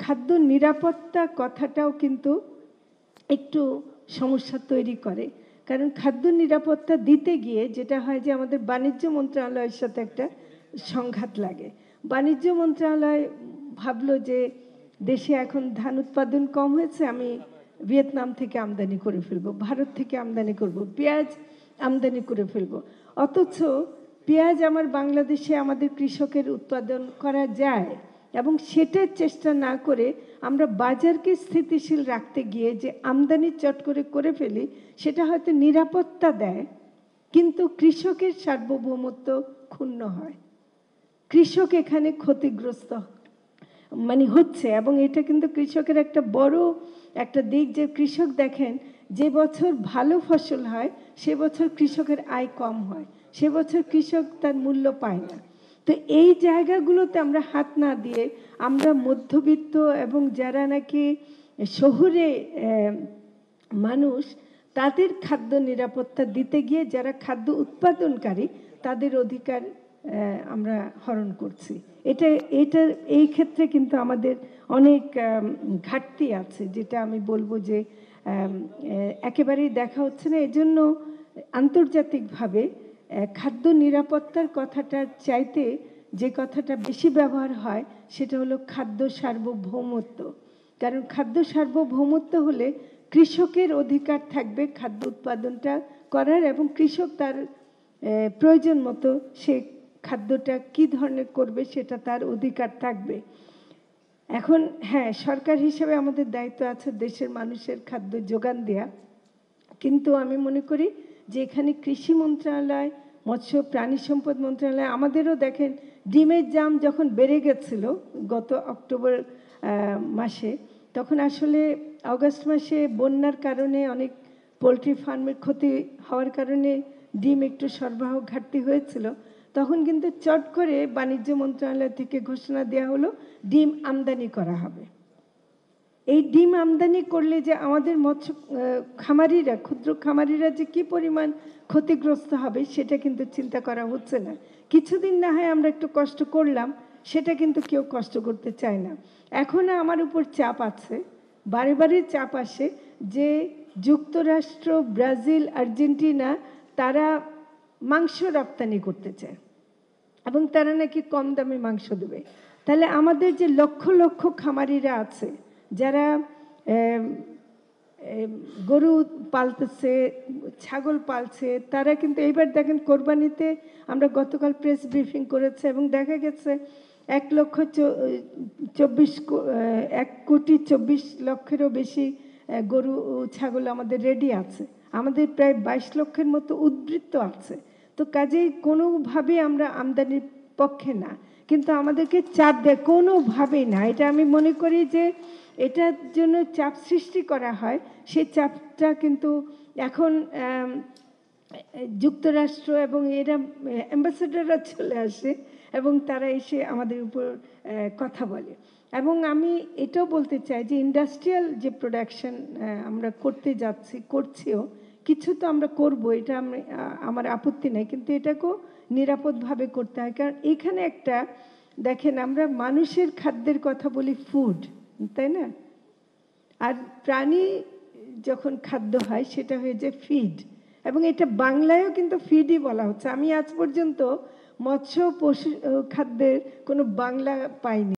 খাদ্য নিরাপত্তা কথাটাও কিন্তু একটু সমস্যা তৈরি করে। কারণ খাদ্য নিরাপত্তা দিতে গিয়ে যেটা হয় যে আমাদের বাণিজ্য মন্ত্রণালয়ের সাথে একটা সংঘাত লাগে। বাণিজ্য মন্ত্রণালয় ভাবলো যে দেশে এখন ধান উৎপাদন কম হয়েছে, আমি ভিয়েতনাম থেকে আমদানি করে ফেলবো, ভারত থেকে আমদানি করব, পেঁয়াজ আমদানি করে ফেলবো। অথচ পেঁয়াজ আমার বাংলাদেশে আমাদের কৃষকের উৎপাদন করা যায়, এবং সেটার চেষ্টা না করে আমরা বাজারকে স্থিতিশীল রাখতে গিয়ে যে আমদানি চট করে ফেলি, সেটা হয়তো নিরাপত্তা দেয়, কিন্তু কৃষকের সার্বভৌমত্ব ক্ষুণ্ণ হয়, কৃষক এখানে ক্ষতিগ্রস্ত হচ্ছে। এবং এটা কিন্তু কৃষকের একটা বড় একটা দিক, যে কৃষক দেখেন যে বছর ভালো ফসল হয় সে বছর কৃষকের আয় কম হয়, সে বছর কৃষক তার মূল্য পায় না। তো এই জায়গাগুলোতে আমরা হাত না দিয়ে আমরা মধ্যবিত্ত এবং যারা নাকি শহরে মানুষ, তাদের খাদ্য নিরাপত্তা দিতে গিয়ে যারা খাদ্য উৎপাদনকারী তাদের অধিকার আমরা হরণ করছি। এই ক্ষেত্রে কিন্তু আমাদের অনেক ঘাটতি আছে, যেটা আমি বলবো যে একেবারেই দেখা হচ্ছে না। এজন্য আন্তর্জাতিকভাবে খাদ্য নিরাপত্তার কথাটার চাইতে যে কথাটা বেশি ব্যবহার হয় সেটা হলো খাদ্য সার্বভৌমত্ব। কারণ খাদ্য সার্বভৌমত্ব হলে কৃষকের অধিকার থাকবে খাদ্য উৎপাদনটা করার, এবং কৃষক তার প্রয়োজন মতো সে খাদ্যটা কি ধরনের করবে সেটা তার অধিকার থাকবে। এখন হ্যাঁ, সরকার হিসেবে আমাদের দায়িত্ব আছে দেশের মানুষের খাদ্য যোগান দেয়া, কিন্তু আমি মনে করি যে এখানে কৃষি মন্ত্রণালয়, মৎস্য প্রাণী সম্পদ মন্ত্রণালয়, আমাদেরও দেখেন ডিমের দাম যখন বেড়ে গেছিল গত অক্টোবর মাসে, তখন আসলে আগস্ট মাসে বন্যার কারণে অনেক পোলট্রি ফার্মের ক্ষতি হওয়ার কারণে ডিম একটু সরবরাহ ঘাটতি হয়েছিল। তখন কিন্তু চট করে বাণিজ্য মন্ত্রণালয় থেকে ঘোষণা দেওয়া হলো ডিম আমদানি করা হবে। এই ডিম আমদানি করলে যে আমাদের মৎস্য খামারিরা, ক্ষুদ্র খামারিরা যে কি পরিমাণ ক্ষতিগ্রস্ত হবে সেটা কিন্তু চিন্তা করা হচ্ছে না। কিছুদিন না হয় আমরা একটু কষ্ট করলাম, সেটা কিন্তু কেউ কষ্ট করতে চায় না। এখন আমার উপর চাপ আছে, বারে বারে চাপ আসে যে যুক্তরাষ্ট্র, ব্রাজিল, আর্জেন্টিনা তারা মাংস রপ্তানি করতে চায় এবং তারা নাকি কম দামে মাংস দেবে। তাহলে আমাদের যে লক্ষ লক্ষ খামারিরা আছে যারা গরু পালতেছে, ছাগল পালছে, তারা কিন্তু এইবার দেখেন কোরবানিতে আমরা গতকাল প্রেস ব্রিফিং করেছে এবং দেখা গেছে 1,24,00,000 বেশি গরু ছাগল আমাদের রেডি আছে, আমাদের প্রায় 22 লক্ষের মতো উদ্বৃত্ত আছে। তো কাজেই কোনোভাবে আমরা আমদানির পক্ষে না, কিন্তু আমাদেরকে চাপ দেয় কোনোভাবেই না। এটা আমি মনে করি যে এটার জন্য চাপ সৃষ্টি করা হয়, সেই চাপটা কিন্তু এখন যুক্তরাষ্ট্র এবং এরা অ্যাম্বাসেডাররা চলে আসে এবং তারা এসে আমাদের উপর কথা বলে। এবং আমি এটাও বলতে চাই যে ইন্ডাস্ট্রিয়াল যে প্রোডাকশন আমরা করতে যাচ্ছি, করছিও, কিছু তো আমরা করব, এটা আমার আপত্তি নেই, কিন্তু এটাকেও নিরাপদভাবে করতে হয়। কারণ এখানে একটা দেখেন, আমরা মানুষের খাদ্যের কথা বলি ফুড, তাই না? আর প্রাণী যখন খাদ্য হয় সেটা হয়ে যায় ফিড, এবং এটা বাংলায়ও কিন্তু ফিডই বলা হচ্ছে। আমি আজ পর্যন্ত মৎস্য পশু খাদ্যের কোনো বাংলা পাইনি।